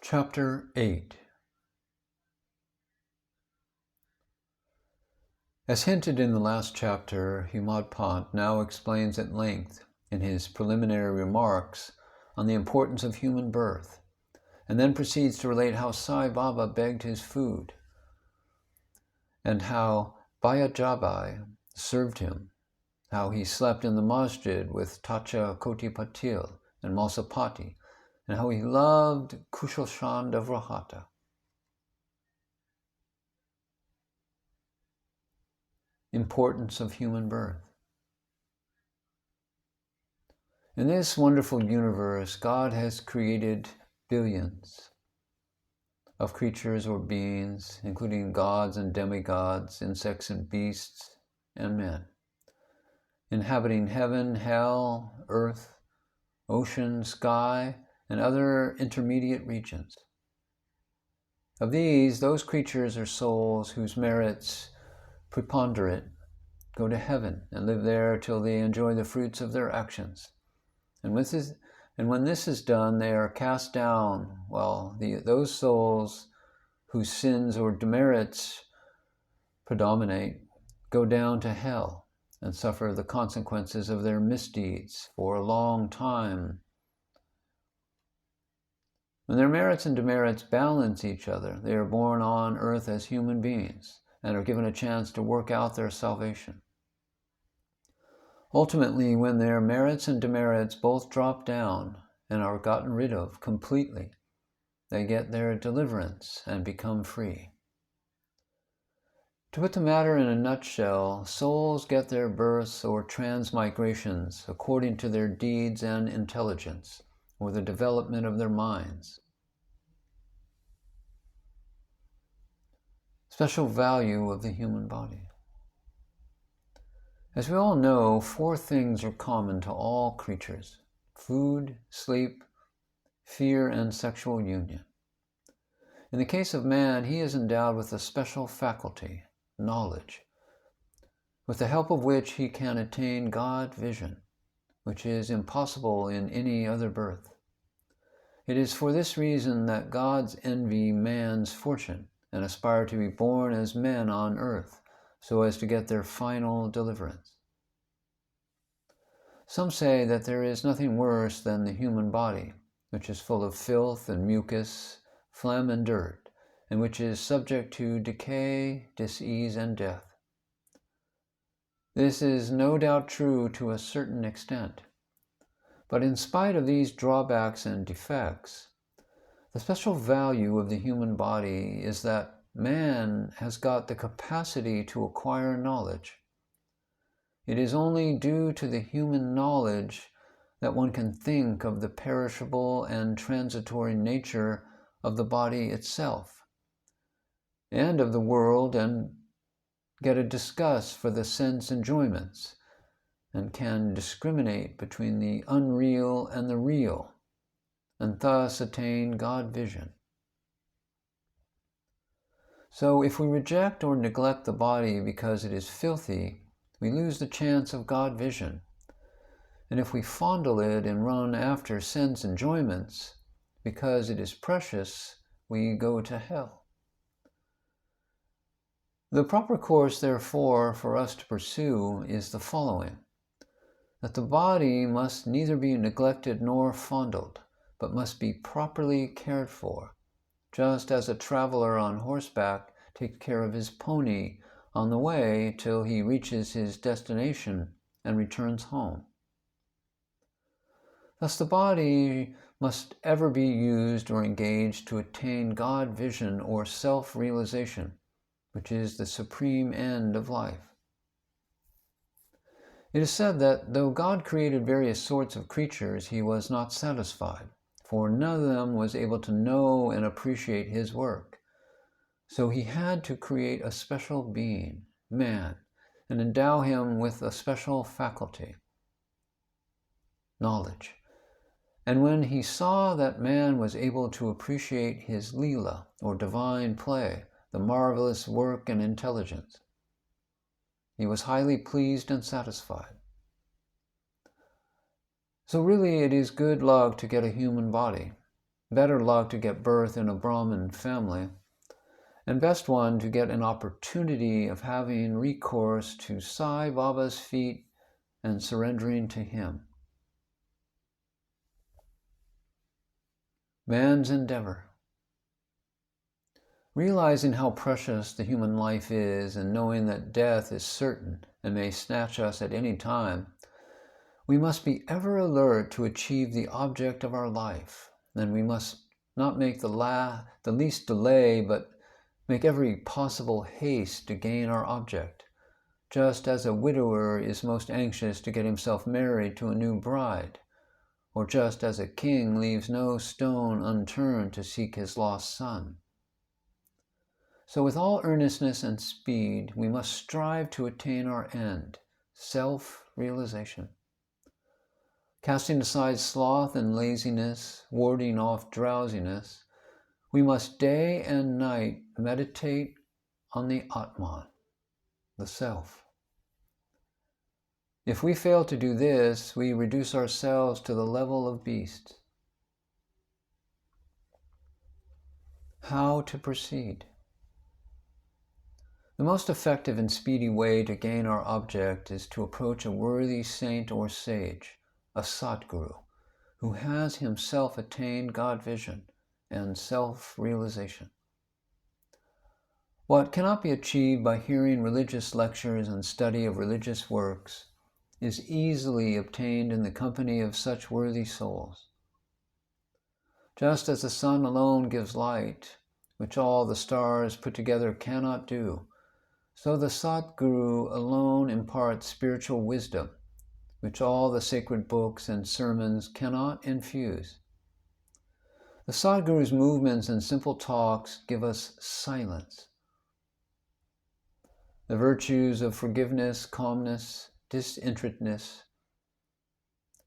Chapter-8. As hinted in the last chapter, Hemadpant now explains at length in his preliminary remarks on the importance of human birth, and then proceeds to relate how Sai Baba begged his food, and how Bayajabai served him, how he slept in the masjid with Tacha Koti Patil and Malsapati, and how he loved Kushal of Rahata. Importance of human birth. In this wonderful universe, God has created billions of creatures or beings, including gods and demigods, insects and beasts, and men, inhabiting heaven, hell, earth, ocean, sky, and other intermediate regions. Of these, those creatures are souls whose merits preponderate go to heaven and live there till they enjoy the fruits of their actions. And when this is done, they are cast down, while those souls whose sins or demerits predominate go down to hell and suffer the consequences of their misdeeds for a long time. When their merits and demerits balance each other, they are born on earth as human beings and are given a chance to work out their salvation. Ultimately, when their merits and demerits both drop down and are gotten rid of completely, they get their deliverance and become free. To put the matter in a nutshell, souls get their births or transmigrations according to their deeds and intelligence, or the development of their minds. Special value of the human body. As we all know, 4 things are common to all creatures: food, sleep, fear, and sexual union. In the case of man, he is endowed with a special faculty, knowledge, with the help of which he can attain God vision, which is impossible in any other birth. It is for this reason that gods envy man's fortune and aspire to be born as men on earth, so as to get their final deliverance. Some say that there is nothing worse than the human body, which is full of filth and mucus, phlegm and dirt, and which is subject to decay, disease, and death. This is no doubt true to a certain extent, but in spite of these drawbacks and defects, the special value of the human body is that man has got the capacity to acquire knowledge. It is only due to the human knowledge that one can think of the perishable and transitory nature of the body itself, and of the world, and get a disgust for the sense enjoyments, and can discriminate between the unreal and the real, and thus attain God vision. So if we reject or neglect the body because it is filthy, we lose the chance of God vision. And if we fondle it and run after sense enjoyments because it is precious, we go to hell. The proper course, therefore, for us to pursue is the following: that the body must neither be neglected nor fondled, but must be properly cared for, just as a traveler on horseback takes care of his pony on the way till he reaches his destination and returns home. Thus the body must ever be used or engaged to attain God vision or self-realization, which is the supreme end of life. It is said that though God created various sorts of creatures, he was not satisfied, for none of them was able to know and appreciate his work. So he had to create a special being, man, and endow him with a special faculty, knowledge. And when he saw that man was able to appreciate his Leela, or divine play, the marvelous work and intelligence, he was highly pleased and satisfied. So really it is good luck to get a human body, better luck to get birth in a Brahmin family, and best one to get an opportunity of having recourse to Sai Baba's feet and surrendering to him. Man's endeavor. Realizing how precious the human life is and knowing that death is certain and may snatch us at any time, we must be ever alert to achieve the object of our life, and we must not make the least delay, but make every possible haste to gain our object, just as a widower is most anxious to get himself married to a new bride, or just as a king leaves no stone unturned to seek his lost son. So with all earnestness and speed, we must strive to attain our end, self-realization. Casting aside sloth and laziness, warding off drowsiness, we must day and night meditate on the Atman, the Self. If we fail to do this, we reduce ourselves to the level of beasts. How to proceed? The most effective and speedy way to gain our object is to approach a worthy saint or sage, a Sadguru, who has himself attained God vision and self-realization. What cannot be achieved by hearing religious lectures and study of religious works is easily obtained in the company of such worthy souls. Just as the sun alone gives light, which all the stars put together cannot do, so the Sadguru alone imparts spiritual wisdom, which all the sacred books and sermons cannot infuse. The Sadguru's movements and simple talks give us silence. The virtues of forgiveness, calmness, disinterestedness,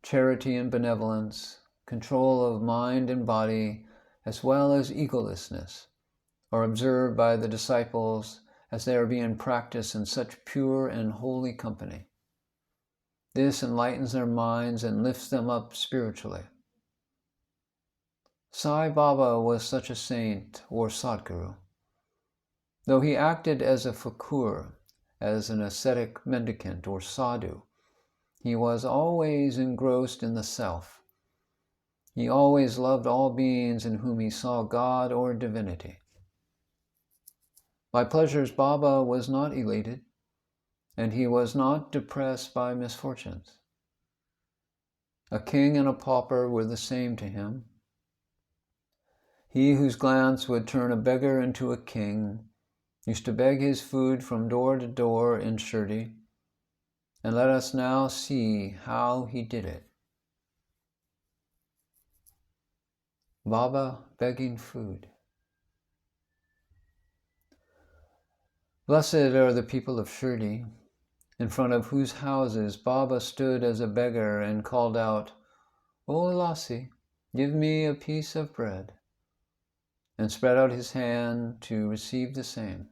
charity and benevolence, control of mind and body, as well as egolessness, are observed by the disciples as they are being practiced in such pure and holy company. This enlightens their minds and lifts them up spiritually. Sai Baba was such a saint or Sadguru. Though he acted as a fakur, as an ascetic mendicant or sadhu, he was always engrossed in the self. He always loved all beings in whom he saw God or divinity. By pleasures, Baba was not elated, and he was not depressed by misfortunes. A king and a pauper were the same to him. He whose glance would turn a beggar into a king used to beg his food from door to door in Shirdi, and let us now see how he did it. Baba begging food. Blessed are the people of Shirdi, in front of whose houses Baba stood as a beggar and called out, "O Lassi, give me a piece of bread," and spread out his hand to receive the same.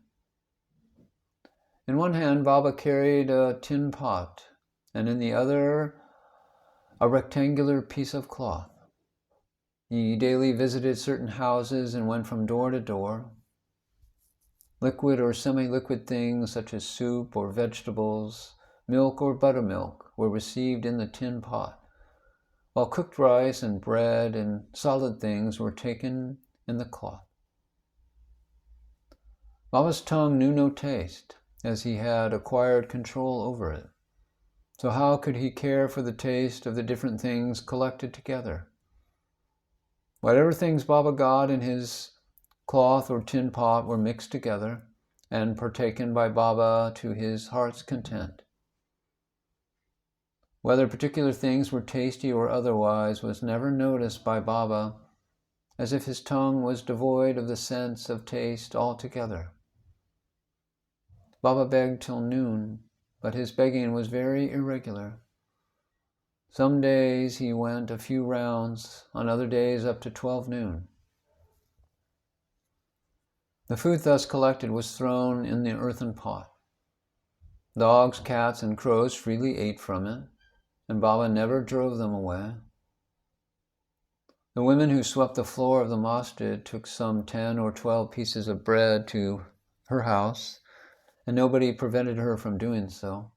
In one hand, Baba carried a tin pot, and in the other, a rectangular piece of cloth. He daily visited certain houses and went from door to door. Liquid or semi-liquid things such as soup or vegetables, milk or buttermilk were received in the tin pot, while cooked rice and bread and solid things were taken in the cloth. Baba's tongue knew no taste, as he had acquired control over it. So how could he care for the taste of the different things collected together? Whatever things Baba got in his cloth or tin pot were mixed together and partaken by Baba to his heart's content. Whether particular things were tasty or otherwise was never noticed by Baba, as if his tongue was devoid of the sense of taste altogether. Baba begged till noon, but his begging was very irregular. Some days he went a few rounds, on other days up to 12 noon. The food thus collected was thrown in the earthen pot. Dogs, cats, and crows freely ate from it, and Baba never drove them away. The women who swept the floor of the masjid took some 10 or 12 pieces of bread to her house, and nobody prevented her from doing so.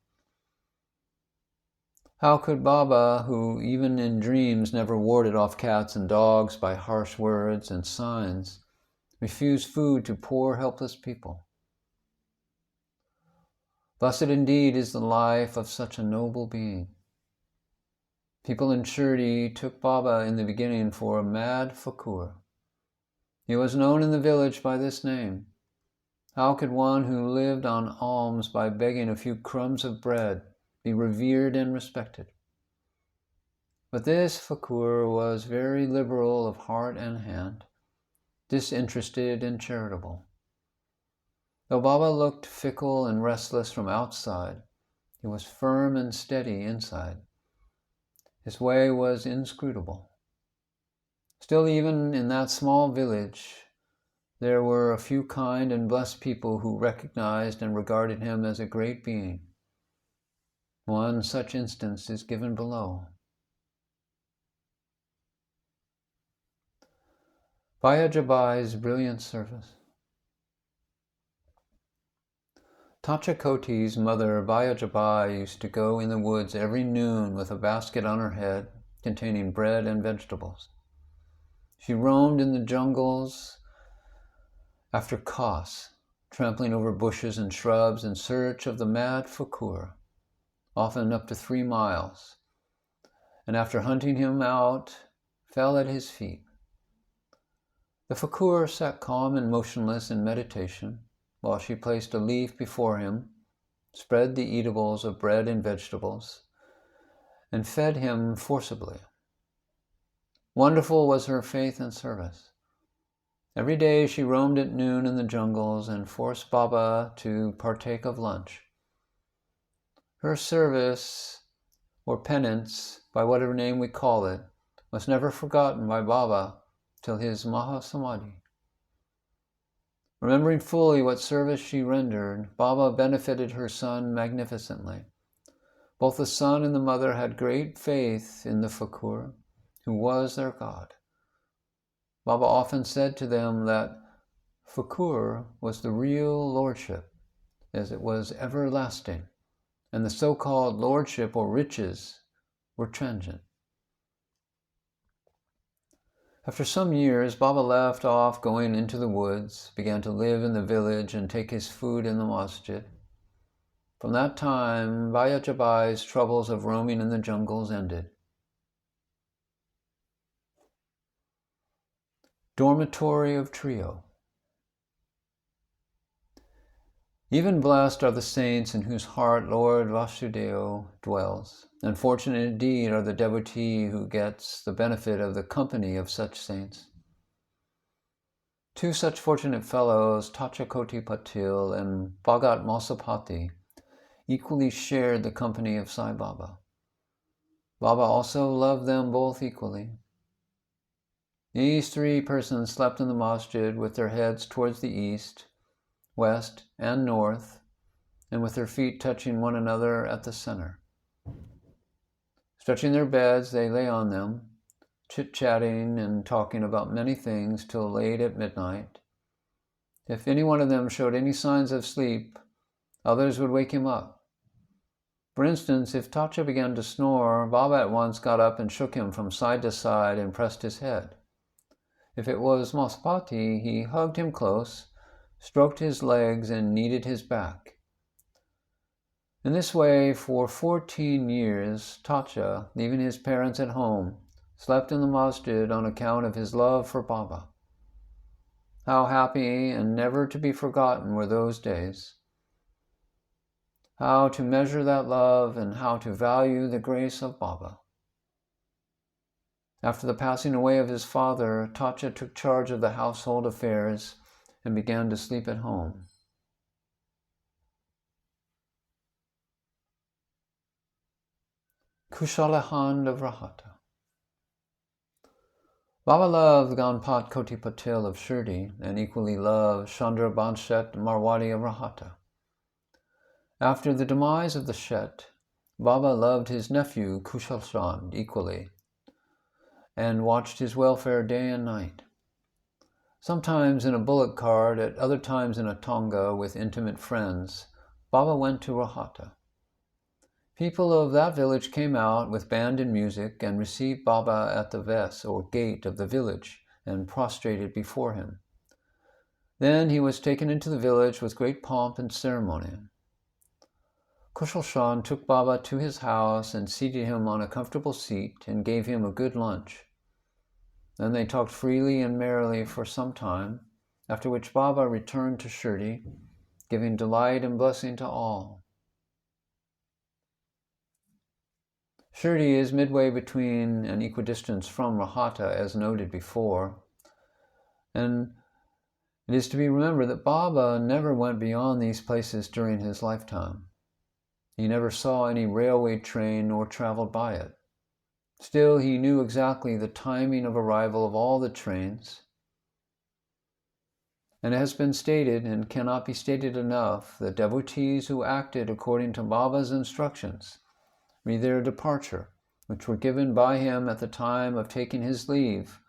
How could Baba, who even in dreams never warded off cats and dogs by harsh words and signs, refuse food to poor, helpless people? Blessed indeed is the life of such a noble being. People in Shirdi took Baba in the beginning for a mad fakur. He was known in the village by this name. How could one who lived on alms by begging a few crumbs of bread be revered and respected? But this fakur was very liberal of heart and hand, disinterested and charitable. Though Baba looked fickle and restless from outside, he was firm and steady inside. His way was inscrutable. Still, even in that small village, there were a few kind and blessed people who recognized and regarded him as a great being. One such instance is given below. Bayajabai's brilliant service. Tachakoti's mother, Bayajabai, used to go in the woods every noon with a basket on her head containing bread and vegetables. She roamed in the jungles after khas, trampling over bushes and shrubs in search of the mad fakur, often up to 3 miles, and after hunting him out, fell at his feet. The fakur sat calm and motionless in meditation, while she placed a leaf before him, spread the eatables of bread and vegetables, and fed him forcibly. Wonderful was her faith and service. Every day she roamed at noon in the jungles and forced Baba to partake of lunch. Her service, or penance, by whatever name we call it, was never forgotten by Baba till his Mahasamadhi. Remembering fully what service she rendered, Baba benefited her son magnificently. Both the son and the mother had great faith in the fakur, who was their God. Baba often said to them that fakur was the real lordship, as it was everlasting, and the so-called lordship or riches were transient. After some years, Baba left off going into the woods, began to live in the village and take his food in the masjid. From that time, Bayajabai's troubles of roaming in the jungles ended. Dormitory of Trio. Even blessed are the saints in whose heart Lord Vasudeva dwells, and fortunate indeed are the devotee who gets the benefit of the company of such saints. 2 such fortunate fellows, Tachakoti Patil and Bhagat Masapati, equally shared the company of Sai Baba. Baba also loved them both equally. These 3 persons slept in the masjid with their heads towards the east, west, and north, and with their feet touching one another at the center. Stretching their beds, they lay on them, chit-chatting and talking about many things till late at midnight. If any one of them showed any signs of sleep, others would wake him up. For instance, if Tacha began to snore, Baba at once got up and shook him from side to side and pressed his head. If it was Masapati, he hugged him close, stroked his legs, and kneaded his back. In this way, for 14 years, Tacha, leaving his parents at home, slept in the masjid on account of his love for Baba. How happy and never to be forgotten were those days. How to measure that love and how to value the grace of Baba. After the passing away of his father, Tacha took charge of the household affairs and began to sleep at home. Kushalahand of Rahata. Baba loved Ganpat Koti Patil of Shirdi and equally loved Chandra Banshet Marwadi of Rahata. After the demise of the Shet, Baba loved his nephew Kushal Chand equally, and watched his welfare day and night. Sometimes in a bullock cart, at other times in a tonga with intimate friends, Baba went to Rahata. People of that village came out with band and music and received Baba at the ves, or gate of the village, and prostrated before him. Then he was taken into the village with great pomp and ceremony. Kushal Chand took Baba to his house and seated him on a comfortable seat and gave him a good lunch. Then they talked freely and merrily for some time, after which Baba returned to Shirdi, giving delight and blessing to all. Shirdi is midway between and equidistant from Rahata, as noted before, and it is to be remembered that Baba never went beyond these places during his lifetime. He never saw any railway train nor traveled by it. Still, he knew exactly the timing of arrival of all the trains, and it has been stated, and cannot be stated enough, that devotees who acted according to Baba's instructions re their departure, which were given by him at the time of taking his leave,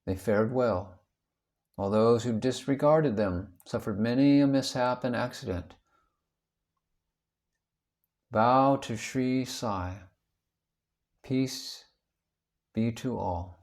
they fared well, while those who disregarded them suffered many a mishap and accident. Bow to Sri Sai. Peace be to all.